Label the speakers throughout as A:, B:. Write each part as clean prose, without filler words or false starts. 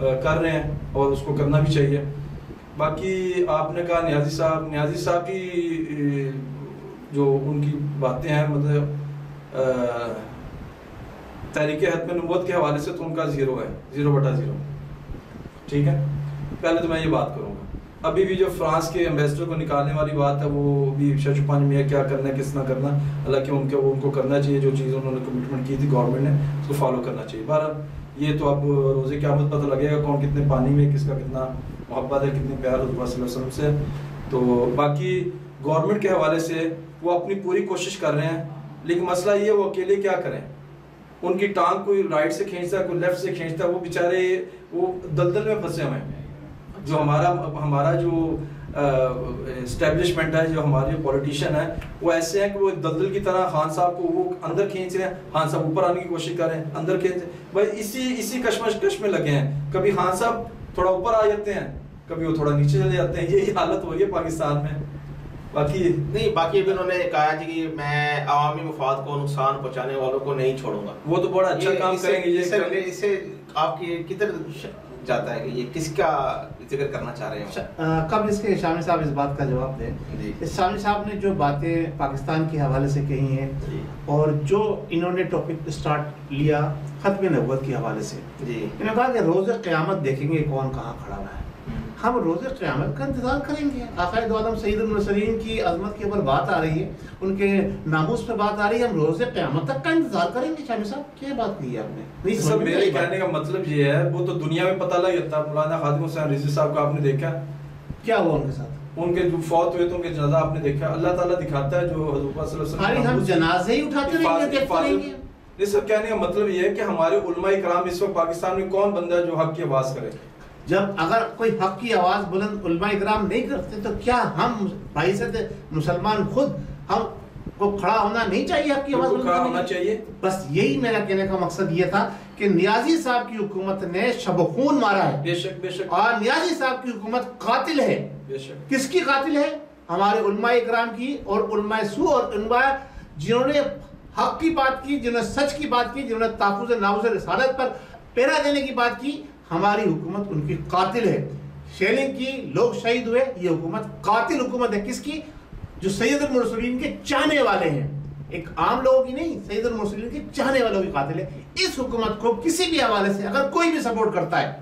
A: کر رہے ہیں اور اس کو کرنا بھی چاہیے. باقی آپ نے کہا نیازی صاحب کی جو ان کی باتیں ہیں مطلب تحریک ختم نبوت کے حوالے سے تو ان کا 0 ہے 0/0. ٹھیک ہے, پہلے تو میں یہ بات کروں گا. ابھی بھی جو فرانس کے ایمبیسڈر کو نکالنے والی بات ہے وہ بھی شاہ چوپانی میں کیا کرنا ہے کس نہ کرنا, حالانکہ ان کو کرنا چاہیے جو چیز انہوں نے کمٹمنٹ کی تھی گورنمنٹ نے اس کو فالو کرنا چاہیے. بہرحال یہ تو اب روزے قیامت پتہ لگے گا کون کتنے پانی میں, کس کا کتنا محبت ہے, کتنی پیار حضور صلی اللہ علیہ وسلم سے. تو باقی گورنمنٹ کے حوالے سے وہ اپنی پوری کوشش کر رہے ہیں, لیکن مسئلہ یہ ہے وہ اکیلے کیا کریں. ان کی ٹانگ کوئی رائٹ سے کھینچتا ہے کوئی لیفٹ سے کھینچتا ہے, وہ بیچارے وہ دلدل میں پھنسے ہوئے ہیں. جو ہمارا جو اسٹیبلشمنٹ ہے, جو ہمارے پولیٹیشین ہے, وہ ایسے ہیں کہ وہ دلدل کی طرح خان صاحب کو وہ اندر کھینچ رہے ہیں, خان صاحب اوپر آنے کی کوشش کر رہے ہیں, اندر کھینچ بھائی اسی کشمکش میں لگے ہیں. کبھی خان صاحب تھوڑا اوپر آ جاتے ہیں, کبھی وہ تھوڑا نیچے چلے جاتے ہیں. یہی حالت ہو رہی ہے پاکستان میں. باقی
B: ابھی انہوں نے کہا جی کہ میں عوامی مفاد کو نقصان پہنچانے والوں کو نہیں چھوڑوں گا.
A: وہ تو بڑا اچھا کام کریں گے.
B: اس سے آپ کی کدھر جاتا ہے کہ یہ کس کا ذکر کرنا چاہ رہے ہیں؟
C: کب اس کے شامی صاحب اس بات کا جواب دیں. شامی صاحب نے جو باتیں پاکستان کے حوالے سے کہی ہیں اور جو انہوں نے ٹاپک اسٹارٹ لیا ختم نبوت کے حوالے سے, انہوں نے کہا کہ روز قیامت دیکھیں گے کون کہاں کھڑا ہوا ہے. ہم روز قیامت کا انتظار کریں گے. آقا دو عالم سید المرسلین کی عظمت کے اوپر بات آ رہی ہے, ان کے ناموس پہ بات آ رہی ہے, ہم روز قیامت تک کا انتظار کریں گے. شامی صاحب کیا بات کہی ہے آپ نے؟
A: سب میرے کہنے کا مطلب یہ ہے وہ تو دنیا میں پتہ لگ جاتا. مولانا خادم حسین رضوی صاحب کو آپ نے دیکھا
C: کیا ہوا ان کے ساتھ؟
A: ان کے جو فوت ہوئے تو ان کے جنازہ آپ نے دیکھا. اللہ تعالیٰ دکھاتا ہے جو حضور صلی اللہ علیہ وسلم
C: ہم جنازے ہی اٹھاتے رہیں گے, دیکھتے رہیں گے.
A: یہ سب کہنے کا مطلب یہ ہے کہ ہمارے علماء کرام اس وقت پاکستان میں کون بندہ ہے جو حق کی آواز کرے.
C: جب اگر کوئی حق کی آواز بلند علماء اکرام نہیں کرتے تو کیا ہم بحیثیت مسلمان خود ہم کو کھڑا ہونا نہیں چاہیے, حق کی آواز بلند
A: ہونا چاہیے.
C: بس یہی میرا کہنے کا مقصد یہ تھا کہ نیازی صاحب کی حکومت نے شب خون مارا ہے.
A: بے شک بے شک.
C: اور نیازی صاحب کی حکومت قاتل ہے.
A: بے شک.
C: کس کی قاتل ہے؟ ہمارے علماء اکرام کی اور علماء سو اور علماء جنہوں نے حق کی بات کی, جنہوں نے سچ کی بات کی, جنہوں نے تحفظ ناموس رسالت پر پہرا دینے کی بات کی. ہماری حکومت ان کی قاتل ہے. شیلنگ کی لوگ شہید ہوئے, یہ حکومت قاتل حکومت ہے. کس کی؟ جو سید المرسلین کے چاہنے والے ہیں, ایک عام لوگوں کی نہیں, سید المرسلین کے چاہنے والوں کی قاتل ہے. اس حکومت کو کسی بھی حوالے سے اگر کوئی بھی سپورٹ کرتا ہے,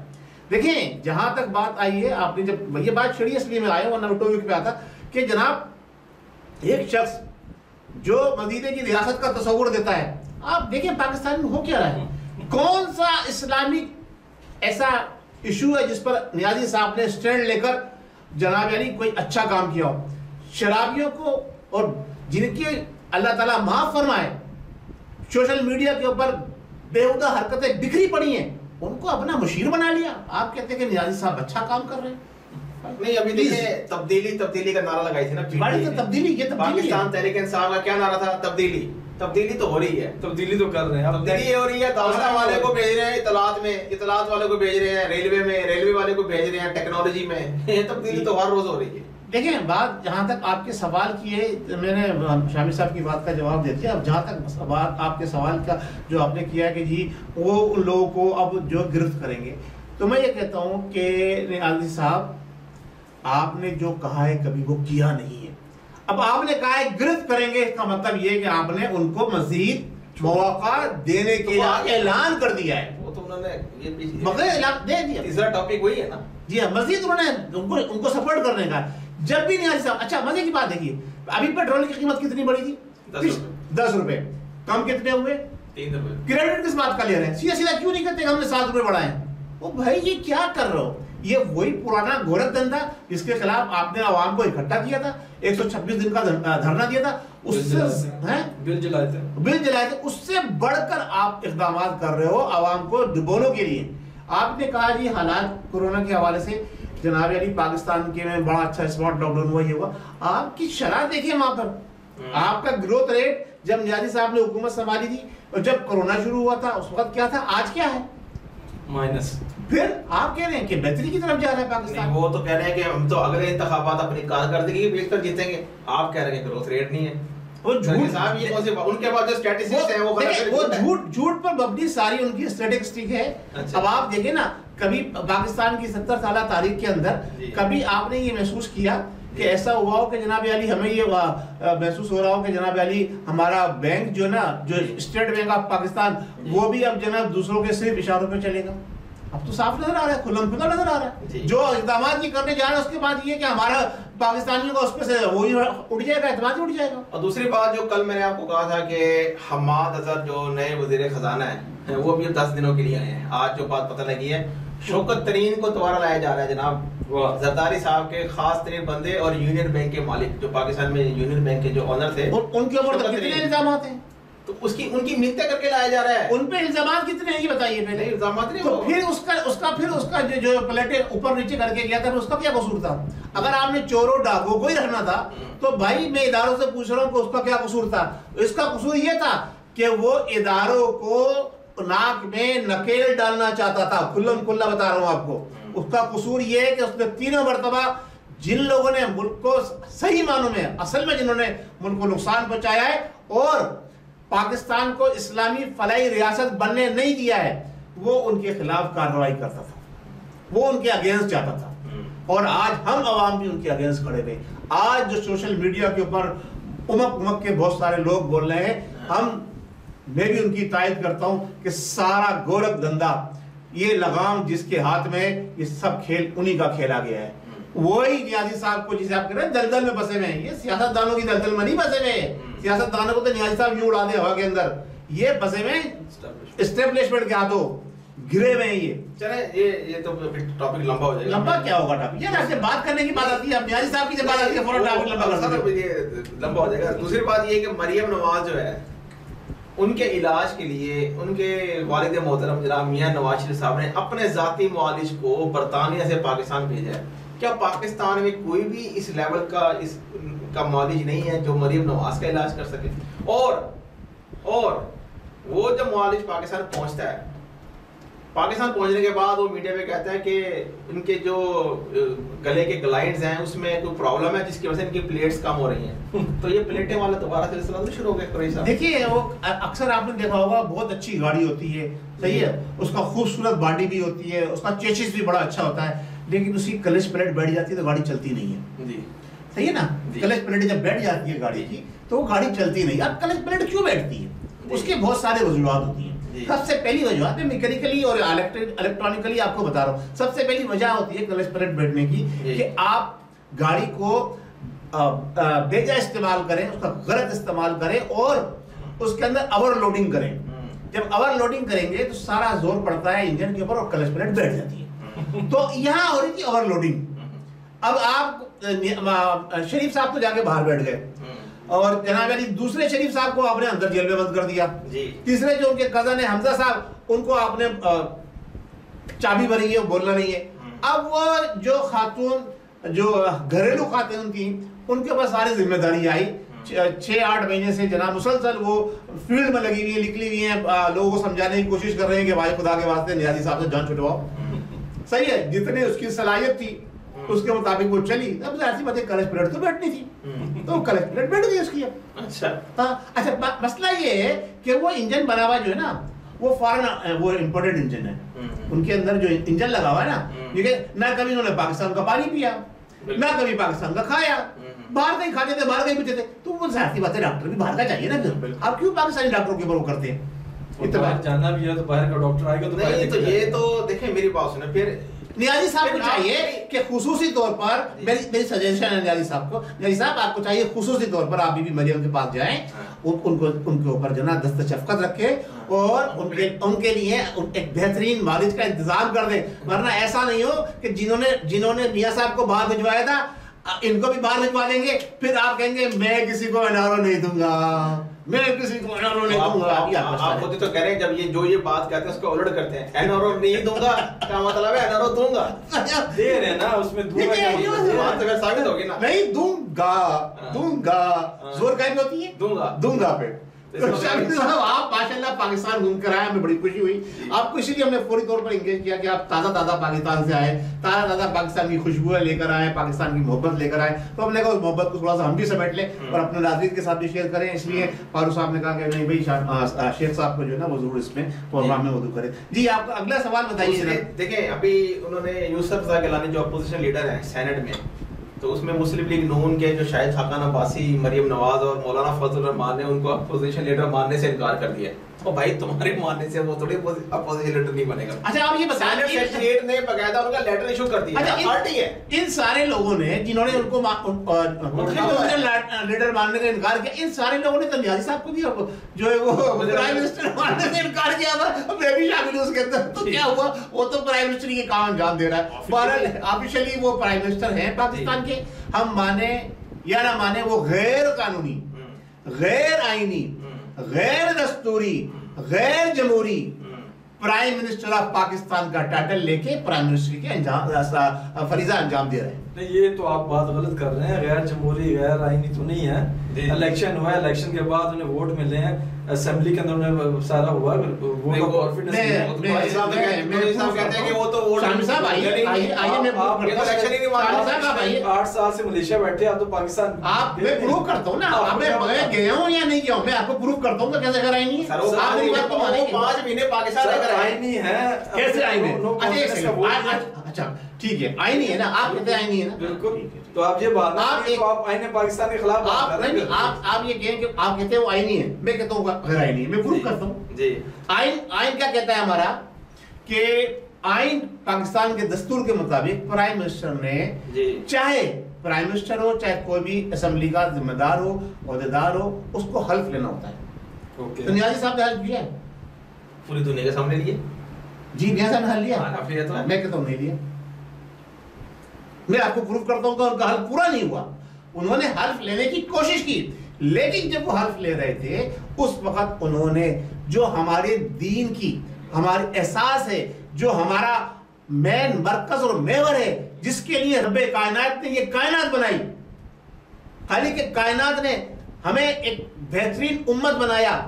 C: دیکھیں جہاں تک بات آئی ہے, آپ نے جب یہ بات چھڑی اس لیے میں آیا ورنہ ٹاپک پہ آتا کہ جناب ایک شخص جو مدینے کی ریاست کا تصور دیتا ہے, آپ دیکھیں پاکستان میں ہو کیا رہا ہے. کون سا اسلامک ایسا ایشو ہے جس پر نیازی صاحب نے سٹینڈ لے کر جناب یعنی کوئی اچھا کام کیا ہو؟ شرابیوں کو اور جن کی اللہ تعالیٰ معاف فرمائے سوشل میڈیا کے اوپر بےہودہ حرکتیں بکھری پڑی ہیں, ان کو اپنا مشیر بنا لیا. آپ کہتے ہیں کہ نیازی صاحب اچھا کام کر رہے ہیں.
B: نہیں, ابھی دیکھیں تبدیلی کا نعرہ لگائی تھی نا
C: بڑی تو تبدیلی, یہ
B: پاکستان تحریک انصاف کا کیا نعرہ تھا؟ تبدیلی تو ہو رہی ہے,
A: تبدیلی تو کر رہے ہیں,
B: تبدیلی ہو رہی ہے. داخلہ والے کو بھیج رہے ہیں اطلاعات والے کو بھیج رہے ہیں ریلوے والے کو بھیج رہے ہیں ٹیکنالوجی میں. تبدیلی تو ہر روز ہو رہی ہے.
C: دیکھیں بات جہاں تک آپ کے سوال کی ہے, میں نے شامی صاحب کی بات کا جواب دے دیا. اب جہاں تک بات آپ کے سوال کا جو آپ نے کیا کہ جی وہ ان لوگوں کو اب جو گرفت کریں گے, تو میں یہ کہتا ہوں کہ نیازی صاحب آپ نے جو کہا ہے کبھی وہ کیا نہیں ہے. اب آپ نے کہا ہے گرفت کریں گے, اس کا مطلب یہ کہ آپ نے ان کو مزید مواقع دینے کے اعلان کر دیا ہے.
B: وہ تو انہوں نے
C: مگر اعلان دے دیا.
B: تیسرا ٹاپک وہی ہے نا.
C: جی ہاں, مزید انہوں نے ان کو سپورٹ کرنے کا. جب بھی نیازی صاحب, اچھا مزے کی بات دیکھیے, ابھی پیٹرول کی قیمت کتنی بڑی تھی؟ 10 روپے. کم کتنے ہوئے؟
B: 3 روپے.
C: کریڈٹ کس بات کا لے رہے ہیں؟ سیدھا کیوں نہیں کہتے کہ ہم نے 7 روپے بڑھائے ہیں؟ وہ بھائی یہ کیا کر رہے ہو؟ یہ وہی پرانا گورکھ دھندا جس کے خلاف آپ نے عوام کو اکٹھا کیا تھا, 126 دن کا دھرنا دیا تھا, اس سے
A: بل جلائے
C: تھے. اس سے بڑھ کر آپ اقدامات کر رہے ہو عوام کو ڈبونے کے لیے. آپ نے کہا جی حالات کورونا کے حوالے سے جناب علی پاکستان کے میں بڑا اچھا اسمارٹ لاک ڈاؤن ہوا, یہ ہوا. آپ کی شرح دیکھیں وہاں پر, آپ کا گروتھ ریٹ جب نیازی صاحب نے حکومت سنبھالی تھی اور جب کورونا شروع ہوا تھا اس وقت کیا تھا, آج کیا ہے؟ مائنس. پھر آپ کہہ رہے ہیں کہ بہتری کی طرف جا رہا ہے پاکستان.
B: وہ تو کہہ رہے ہیں کہ ہم تو اگلے انتخابات اپنی کارکردگی کے بیس پر جیتیں گے. آپ کہہ رہے ہیں کہ گروتھ ریٹ نہیں ہے. وہ جھوٹ صاحب, یہ کون سے ان کے پاس جو اسٹیٹسٹکس ہیں وہ
C: جھوٹ پر مبنی ساری ان کی اسٹیٹسٹک ہے. اب آپ دیکھیں نا کبھی پاکستان کی 70 سالہ تاریخ کے اندر کبھی آپ نے یہ محسوس کیا کہ ایسا ہوا ہو کہ جناب علی ہمیں یہ محسوس ہو رہا ہو کہ جناب علی ہمارا بینک جو نا جو اسٹیٹ بینک آف پاکستان وہ بھی اب جناب دوسروں کے صرف اشاروں پہ چلے گا؟ اب تو صاف نظر آ رہا ہے، کھلم کھلا نظر آ رہا ہے جو اقدامات یہ کرنے جا رہے ہیں اس کے بعد یہ کہ ہمارا پاکستانیوں کا اس پہ سے وہی اٹھ جائے گا، اعتماد اٹھ جائے گا۔
B: اور دوسری بات جو کل میں نے آپ کو کہا تھا کہ حماد اظہر جو نئے وزیر خزانہ ہیں وہ بھی 10 دنوں کے لیے آئے ہیں، آج جو بات پتہ لگی ہے شوکت ترین کو دوبارہ لایا جا رہا ہے جناب، زرداری صاحب کے خاص ترین بندے اور یونین بینک کے مالک جو پاکستان میں یونین بینک کے جو آنر تھے
C: ان کے اوپر کتنے الزامات ہیں،
B: تو ان کی منتیں کر کے لایا جا رہا ہے،
C: ان پہ الزامات کتنے ہیں یہ بتائیے پہلے۔
B: الزامات نہیں،
C: تو پھر اس کا جو پلیٹیں اوپر نیچے کر کے گیا تھا اس کا کیا قصور تھا؟ اگر آپ نے چوروں ڈاکوں کو ہی رکھنا تھا تو بھائی میں اداروں سے پوچھ رہا ہوں کہ اس کا کیا قصور تھا؟ اس کا قصور یہ تھا کہ وہ اداروں کو ناک میں نکیل ڈالنا چاہتا تھا، کھلم کھلا بتا رہا ہوں آپ کو۔ اس کا قصور یہ ہے کہ اس نے 3 مرتبہ جن لوگوں نے ملک کو صحیح معنوں میں اصل میں جنہوں نے ملک کو نقصان پہنچایا ہے اور پاکستان کو اسلامی فلاحی ریاست بننے نہیں دیا ہے، وہ ان کے خلاف کارروائی کرتا تھا، وہ ان کے اگینسٹ جاتا تھا، اور آج ہم عوام بھی ان کے اگینسٹ کھڑے ہوئے۔ آج جو سوشل میڈیا کے اوپر امک کے بہت سارے لوگ بول رہے ہیں، میں بھی ان کی تائید کرتا ہوں کہ سارا گورکھ دھندا، یہ لگام جس کے ہاتھ میں، یہ سب کھیل انہی کا کھیلا گیا ہے۔ وہی نیازی صاحب کو جسے آپ کہہ رہے ہیں دلدل میں بسے ہوئے ہیں، یہ سیاست دانوں کی دلدل میں نہیں بسے ہوئے ہیں، سیاست دانوں کو تو نیازی صاحب یوں اڑا دے ہوا کے اندر، یہ بسے ہوئے ہیں اسٹیبلشمنٹ کے ہاتھوں گرے ہوئے ہیں۔ یہ
B: چلیں یہ تو ٹاپک لمبا ہو جائے گا،
C: لمبا کیا ہوگا ٹاپک، یہ جب بات کرنے کی بات آتی ہے، اب نیازی صاحب کی جب بات آتی ہے فوراً ٹاپک لمبا کر دیتے ہیں،
B: یہ لمبا ہو جائے گا۔ دوسری بات یہ کہ مریم نواز جو ہے ان کے علاج کے لیے ان کے والد محترم جناب میاں نواز شریف صاحب نے اپنے ذاتی معالج کو برطانیہ سے پاکستان بھیجا ہے۔ کیا پاکستان میں کوئی بھی اس لیول کا معالج نہیں ہے جو مریم نواز کا علاج کر سکے؟ اور وہ جب معالج پاکستان پہنچتا ہے، پاکستان پہنچنے کے بعد وہ میڈیا میں کہتا ہے کہ ان کے جو گلے کے گلائنڈز ہیں اس میں کوئی پرابلم ہے جس کی وجہ سے ان کی پلیٹس کم ہو رہی ہیں، تو یہ پلیٹیں والا دوبارہ سلسلہ تو شروع ہو گیا قریشی صاحب۔
C: دیکھیے وہ اکثر آپ نے دیکھا ہوگا بہت اچھی گاڑی ہوتی ہے، صحیح ہے، اس کا خوبصورت باڈی بھی ہوتی ہے، اس کا چیسس بھی بڑا اچھا ہوتا ہے، لیکن اس کی کلچ پلیٹ بیٹھ جاتی ہے تو گاڑی چلتی نہیں ہے،
B: جی
C: صحیح ہے نا، کلچ پلیٹ جب بیٹھ جاتی ہے گاڑی کی تو وہ گاڑی چلتی نہیں۔ اب کلچ پلیٹ کیوں بیٹھتی ہے؟ اس کے بہت سارے وجوہات ہوتی ہیں۔ سب سے پہلی وجہ میں میکینیکلی اور الیکٹرانکلی آپ کو بتا رہا ہوں، سب سے پہلی وجہ ہوتی ہے کلچ پلیٹ بیٹھنے کی کہ آپ گاڑی کو بیجا استعمال کریں، اس کا غلط استعمال کریں اور اس کے اندر اوور لوڈنگ کریں۔ جب اوور لوڈنگ کریں گے تو سارا زور پڑتا ہے انجن کے اوپر اور کلچ پلیٹ بیٹھ جاتی ہے، تو یہاں ہو رہی تھی اوور لوڈنگ۔ اب آپ شریف صاحب تو جا کے باہر بیٹھ گئے اور جناب علی دوسرے شریف صاحب کو آپ نے اندر جیل میں بند کر دیا، تیسرے جو ان کے کزن ہیں حمزہ صاحب ان کو آپ نے چابی بھری ہے، بولنا نہیں ہے۔ اب وہ جو خاتون جو گھریلو خاتون تھیں ان کے پاس ساری ذمہ داری آئی، 6-8 مہینے سے جناب مسلسل وہ فیلڈ میں لگی ہوئی ہیں، نکلی ہوئی ہیں، لوگوں کو سمجھانے کی کوشش کر رہے ہیں کہ بھائی خدا کے واسطے نیازی صاحب سے جان چھٹواؤ، صحیح ہے، جتنے اس کی صلاحیت تھی اس کے مطابق وہ چلی۔ اب ظاہر سی بات ہے کلچ پلیٹ تو بیٹھنی تھی تو کلچ پلیٹ بیٹھ گئی اس کی۔ اچھا مسئلہ یہ ہے کہ وہ انجن بنا ہوا جو ہے نا وہ فارن وہ امپورٹڈ انجن ہے، ان کے اندر جو انجن لگا ہوا ہے نا، نہ کبھی انہوں نے پاکستان کا پانی پیا، نہ کبھی پاکستان کا کھایا، باہر کا ہی کھاتے تھے، باہر کا ہی پیتے تھے، تو وہ ظاہر سی بات ہے ڈاکٹر بھی باہر کا چاہیے نا، پھر آپ کیوں پاکستانی ڈاکٹروں کے اوپر وہ کرتے ہیں؟
A: باہر جانا بھی ہے تو باہر کا ڈاکٹر آئے گا تو
B: یہ تو دیکھیں میری بات سنیں، پھر
C: نیازی صاحب کو چاہیے کہ خصوصی طور پر میری سجیشن ہے نیازی صاحب کو، نیازی صاحب آپ کو چاہیے خصوصی طور پر آپ بی بی مریم کے پاس جائیں، ان کے اوپر جو نا دست شفقت رکھے اور ان کے لیے ایک بہترین معالج کا انتظام کر دیں، ورنہ ایسا نہیں ہو کہ جنہوں نے میاں صاحب کو باہر بھجوایا تھا ان کو بھی باہر بھجوا دیں گے، پھر آپ کہیں گے میں کسی کو NRO نہیں دوں گا، میں کسی کو NRO نہیں دوں گا۔
B: آپ خود تو کہہ رہے ہیں جب یہ بات کہتے ہیں اس کو الٹ کرتے ہیں، NRO نہیں دوں گا کیا مطلب ہے؟ NRO دوں گا
A: دے رہے نا، اس میں دوں گا
C: ثابت ہوگی نا، نہیں دوں گا زور کا بھی ہوتی ہے دوں گا پہ، شامی صاحب آپ ماشاءاللہ پاکستان گھوم کر آئے, ہمیں بڑی خوشی ہوئی. آپ کو اسی لیے ہم نے فوری طور پر انگیج کیا کہ آپ تازہ پاکستان سے آئے, تازہ پاکستان کی خوشبوئیں لے کر آئے, پاکستان کی محبت لے کر آئے. تو ہم نے کہا اس محبت کو تھوڑا سا ہم بھی سمیٹ لیں اور اپنے ناظرین کے ساتھ بھی شیئر کریں. اس لیے فاروق صاحب نے کہا کہ نہیں بھائی شیخ صاحب کو جو ہے نا وہ ضرور اس میں پروگرام میں اردو کریں. جی آپ اگلا سوال بتائیے.
B: دیکھیں ابھی انہوں نے یوسف رضا گیلانی جو اپوزیشن لیڈر ہیں سینٹ میں, تو اس میں مسلم لیگ نون کے جو شاہد خاقان عباسی, مریم نواز اور مولانا فضل الرحمان نے ان کو اپوزیشن لیڈر ماننے سے انکار کر دیا. تو بھائی تمہارے ماننے سے وہ تھوڑی اپوزیشن لیڈر نہیں بنے گا.
C: اچھا آپ یہ بتائیں
B: سیکریٹریٹ نے باقاعدہ ان کا لیٹر ایشو کر دیا. پارٹی ہے
C: ان سارے لوگوں نے جنہوں نے ان کو لیڈر ماننے کا انکار کیا, ان سارے لوگوں نے تو نیازی صاحب کو بھی جو ہے وہ پرائم منسٹر ماننے سے انکار کیا تھا, میں بھی شامل ہوں اس کے اندر. تو کیا ہوا, وہ تو پرائم منسٹر کے کام انجام دے رہا ہے. بہرحال آفیشلی وہ پرائم منسٹر ہیں پاکستان کے. ہم مانے یا نہ مانے, وہ غیر قانونی, غیر آئینی, غیر دستوری, غیر جمہوری پرائم منسٹر آف پاکستان کا ٹائٹل لے کے پرائم منسٹر کے فریضہ انجام دے رہے ہیں.
A: نہیں یہ تو آپ بات غلط کر رہے ہیں. غیر جمہوری غیر آئینی تو نہیں ہے. الیکشن ہوا ہے, الیکشن کے بعد انہیں ووٹ ملے ہیں, اسمبلی کے اندر انہیں سارا ہوا ہے, ووٹ کا کانفیڈنس
B: میرے صاحب کہتے ہیں کہ وہ تو ووٹ
C: شامی صاحب آئیے میں پروف کرتا ہوں.
A: 8 سال سے ملیشیا بیٹھے, آپ تو پاکستان
C: آپ میں پروف کرتا ہوں نا, میں گیا ہوں یا نہیں گیا ہوں, میں آپ کو پروف کرتا ہوں کہ کیسے غیر آئینی ہے. آپ میری بات کو مانیں گے.
B: 5 مہینے پاکستان میں
A: آئینی ہے.
C: کیسے آئینی ہے؟ اچھا ٹھیک ہے آئینی ہے نا, آپ کہتے ہیں آئینی ہے نا.
A: بالکل. تو آپ یہ بات آپ آئین پاکستان کے خلاف
C: آپ یہ کہیں کہ آپ کہتے ہیں وہ آئینی ہے, میں کہتا ہوں غیر آئینی ہے. میں پروف کرتا ہوں.
B: جی
C: آئین کیا کہتا ہے ہمارا, کہ آئین پاکستان کے دستور کے مطابق پرائم منسٹر نے چاہے پرائم منسٹر ہو چاہے کوئی بھی اسمبلی کا ذمہ دار ہو, عہدیدار ہو, اس کو حلف لینا ہوتا ہے. تو نیازی صاحب نے حلف لیا ہے
B: پوری دنیا کے سامنے لیے.
C: جی نیازی صاحب نے حلف لیا, میں کہتا ہوں نہیں لیا. میں آپ کو پروف کرتا ہوں کہ ان کا حلف پورا نہیں ہوا. انہوں نے حلف لینے کی کوشش کی, لیکن جب وہ حلف لے رہے تھے اس وقت انہوں نے جو ہمارے دین کی ہماری احساس ہے, جو ہمارا مین مرکز اور محور ہے, جس کے لیے رب کائنات نے یہ کائنات بنائی, خالق کائنات نے ہمیں ایک بہترین امت بنایا,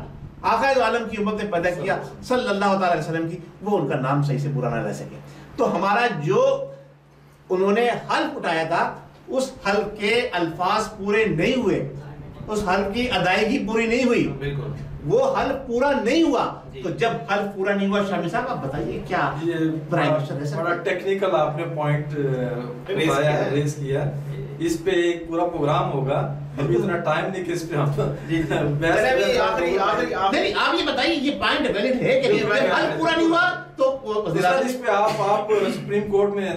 C: آقائد عالم کی امت نے پیدا کیا صلی اللہ تعالی علیہ وسلم کی, وہ ان کا نام صحیح سے برا نہ رہ سکے. تو ہمارا جو انہوں نے حلف اٹھایا تھا اس حلف کے الفاظ پورے نہیں ہوئے, اس حلف کی ادائیگی پوری نہیں ہوئی.
B: بالکل
C: وہ حلف پورا نہیں ہوا. تو جب حلف پورا نہیں ہوا, شامی صاحب آپ بتائیے کیا پرائم منسٹر
A: بڑا ٹیکنیکل آپ نے پوائنٹ ریز کیا. اس پہ ایک پورا پروگرام ہوگا, ابھی اتنا ٹائم نہیں کہ اس پہ ہم
C: نہیں. آپ یہ بتائیے یہ پوائنٹ ویلڈ ہے کہ حلف پورا نہیں ہوا تو
A: اس پہ آپ سپریم کورٹ میں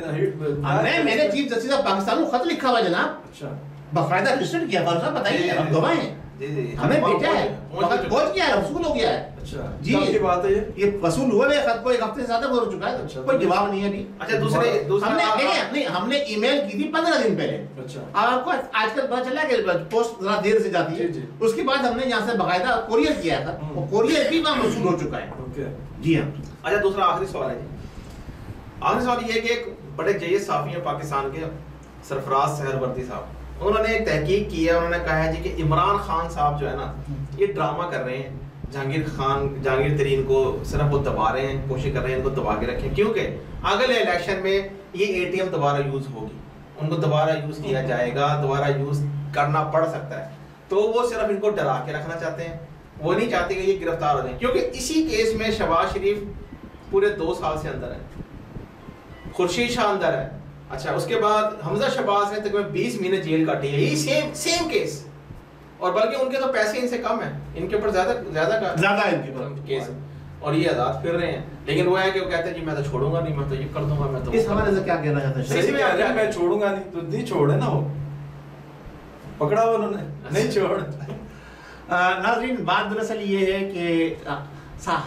C: میں نے چیف جسٹس آف پاکستان کو خط لکھا ہوا جناب.
A: اچھا
C: باقاعدہ رجسٹر کیا. فاروق صاحب بتائیے, ہم گواہ ہیں, ہمیں بھیجا ہے, پہنچ گیا ہے, وصول ہو گیا ہے.
A: اچھا
C: جی
A: کی بات ہے
C: یہ وصول ہوا ہے, خط کو 1 ہفتے سے زیادہ ہو چکا ہے, کوئی جواب نہیں ہے ابھی.
B: اچھا دوسرے
C: ہم نے ای میل کی تھی 15 دن پہلے.
A: اچھا
C: آپ کو آج کل پتا چلا کہ پوسٹ ذرا دیر سے جاتی ہے. اس کے بعد ہم نے یہاں سے باقاعدہ کوریئر کیا تھا, وہ کوریئر بھی وہاں وصول ہو چکا ہے. جی ہاں.
B: اچھا دوسرا آخری سوال ہے جی. آخری سوال یہ ہے کہ ایک بڑے جید صحافی ہیں پاکستان کے, سرفراز سہروردی صاحب, انہوں نے ایک تحقیق کی ہے. انہوں نے کہا ہے جی کہ عمران خان صاحب جو ہے نا یہ ڈرامہ کر رہے ہیں, جہانگیر ترین کو صرف وہ دبا رہے ہیں, کوشش کر رہے ہیں ان کو دبا کے رکھیں, کیونکہ اگلے الیکشن میں یہ اے ٹی ایم دوبارہ یوز ہوگی, ان کو دوبارہ یوز کیا جائے گا, دوبارہ یوز کرنا پڑ سکتا ہے. تو وہ صرف ان کو ڈرا کے رکھنا چاہتے ہیں, وہ نہیں چاہتے کہ یہ گرفتار ہو جائیں, کیونکہ اسی کیس میں شہباز شریف پورے 2 سال سے اندر ہے, خورشید شاہ اندر ہے. اچھا اس کے بعد حمزہ شہباز نے تقریباً 20 مہینے جیل کاٹی ہے, یہی سیم کیس, اور بلکہ ان کے تو پیسے ان سے کم ہیں, ان کے اوپر زیادہ ان کے کیس, اور یہ آزاد پھر رہے ہیں. لیکن وہ ہے کہ وہ کہتے ہیں جی میں تو چھوڑوں گا نہیں, میں تو یہ کر دوں گا, میں تو
C: اس حوالے سے کیا کہنا چاہتے ہیں؟
A: میں چھوڑوں گا نہیں, تو نہیں چھوڑے نا, وہ پکڑا ہوا انہوں نے, نہیں چھوڑ.
C: ناظرین بات دراصل یہ ہے کہ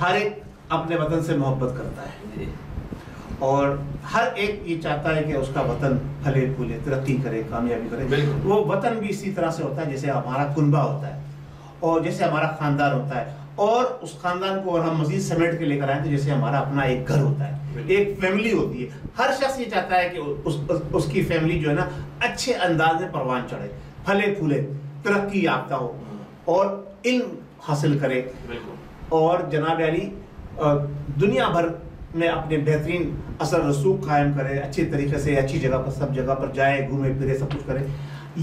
C: ہر ایک اپنے وطن سے محبت کرتا ہے, اور ہر ایک یہ چاہتا ہے کہ اس کا وطن پھلے پھولے, ترقی کرے, کامیابی کرے. وہ وطن بھی اسی طرح سے ہوتا ہے جیسے ہمارا کنبہ ہوتا ہے, اور جیسے ہمارا خاندان ہوتا ہے, اور اس خاندان کو ہم مزید سمیٹ کے لے کر آئیں تو جیسے ہمارا اپنا ایک گھر ہوتا ہے, ایک فیملی ہوتی ہے. ہر شخص یہ چاہتا ہے کہ اس کی فیملی جو ہے نا اچھے انداز میں پروان چڑھے, پھلے پھولے, ترقی یافتہ ہو, اور حاصل کرے اور جناب علی دنیا بھر میں اپنے بہترین اثر رسوخ قائم کرے، اچھی طریقے سے اچھی جگہ پر سب جگہ پر جائے، گھومے پھرے، سب کچھ کرے.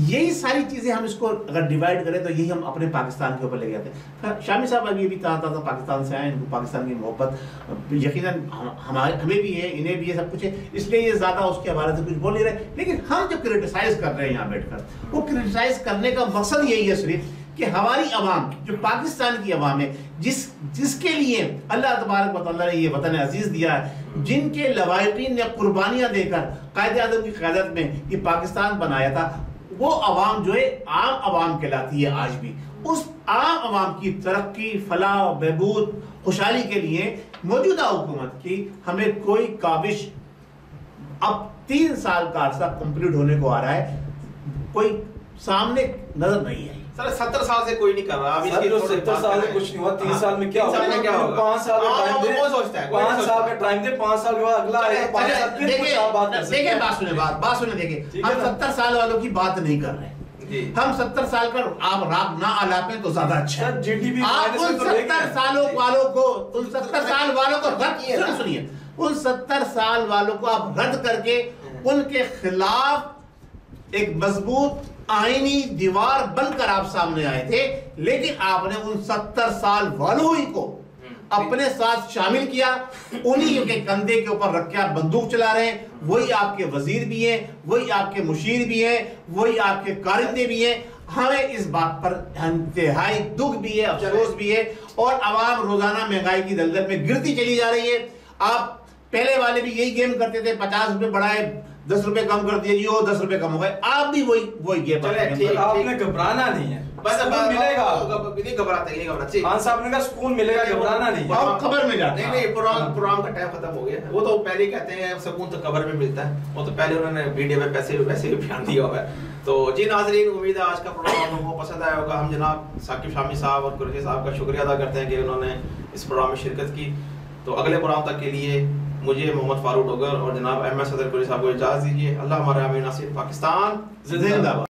C: یہی ساری چیزیں ہم اس کو اگر ڈیوائڈ کریں تو یہی ہم اپنے پاکستان کے اوپر لے کے آتے ہیں. شامی صاحب ابھی بھی تازہ پاکستان سے آئے، ان کو پاکستان کی محبت یقیناً ہمیں بھی ہے، انہیں بھی ہے، سب کچھ ہے، اس لیے یہ زیادہ اس کے حوالے سے کچھ بول نہیں رہے. لیکن ہم جو کرٹیسائز کر رہے ہیں یہاں بیٹھ کر، وہ کرٹیسائز کرنے کا مقصد یہی ہے صرف کہ ہماری عوام جو پاکستان کی عوام ہے، جس کے لیے اللہ تبارک و تعالیٰ نے یہ وطن عزیز دیا ہے، جن کے لوائقین نے قربانیاں دے کر قائد اعظم کی قیادت میں یہ پاکستان بنایا تھا، وہ عوام جو ہے عام عوام کہلاتی ہے آج بھی. اس عام عوام کی ترقی، فلاح و بہبود، خوشحالی کے لیے موجودہ حکومت کی ہمیں کوئی کاوش، اب 3 سال کا عرصہ کمپلیٹ ہونے کو آ رہا ہے، کوئی سامنے نظر نہیں آئی.
B: سر 70 سال سے کوئی نہیں کر رہا.
A: 70 سال سے کچھ نہیں ہوا. 3 سال میں کیا ہوگا؟ 5 سال کا ٹائم دے. 5 سال کا ٹائم دے. 5 سال کے بعد اگلا آئے گا. 5 سال پھر کچھ آپ بات کر سکتے ہیں.
C: دیکھیں بات سنیں دیکھیں. ہم 70 سال والوں کی بات نہیں کر رہے. ہم 70 سال کا آپ راگ نہ آلاپیں تو زیادہ اچھا ہے.
A: جی ڈی پی
C: آپ ان 70 سالوں والوں کو، ان 70 سال والوں کو رد سنیے، ان 70 سال والوں کو آپ رد کر کے ان کے خلاف ایک مضبوط آئینی دیوار بن کر آپ سامنے آئے تھے. لیکن آپ نے ان 70 سال والوں ہی کو اپنے ساتھ شامل کیا، انہی کے کندھے کے اوپر رکھ کے آپ بندوق چلا رہے ہیں. وہی آپ کے وزیر بھی ہیں، وہی آپ کے مشیر بھی ہیں، وہی آپ کے کارندے بھی ہیں. ہمیں اس بات پر انتہائی دکھ بھی ہے، افسوس بھی ہے، اور عوام روزانہ مہنگائی کی دلدل میں گرتی چلی جا رہی ہے. آپ پہلے والے بھی یہی گیم کرتے تھے، 50 روپے بڑھائے، 10 روپے کم کر دیے جی، وہ 10 روپے کم ہو گئے. آپ بھی وہی گیم.
A: آپ نے گھبرانا نہیں ہے،
B: بس
A: ملے گا.
B: نہیں گھبراتے.
A: خان صاحب نے کہا سکون ملے گا، گھبرانا نہیں ہے.
C: آپ خبر میں جاتے ہیں.
B: نہیں پروگرام کا ٹائم ختم ہو گیا. وہ تو پہلے ہی کہتے ہیں سکون تو قبر میں ملتا ہے. وہ تو پہلے انہوں نے ویڈیو میں پیسے بھی بیان دیا ہوا ہے. تو جی ناظرین، امید ہے آج کا پروگرام آپ لوگوں کو پسند آیا ہوگا. ہم جناب ثاقب شامی صاحب اور قریشی صاحب کا شکریہ ادا کرتے ہیں کہ انہوں نے اس پروگرام میں شرکت کی. تو اگلے پروگرام تک کے لیے مجھے محمد فاروق ڈوگر اور جناب احمد صدر قریشی صاحب کو اجازت دیجیے. اللہ ہمارا امین ناصر. پاکستان
C: زندہ باد.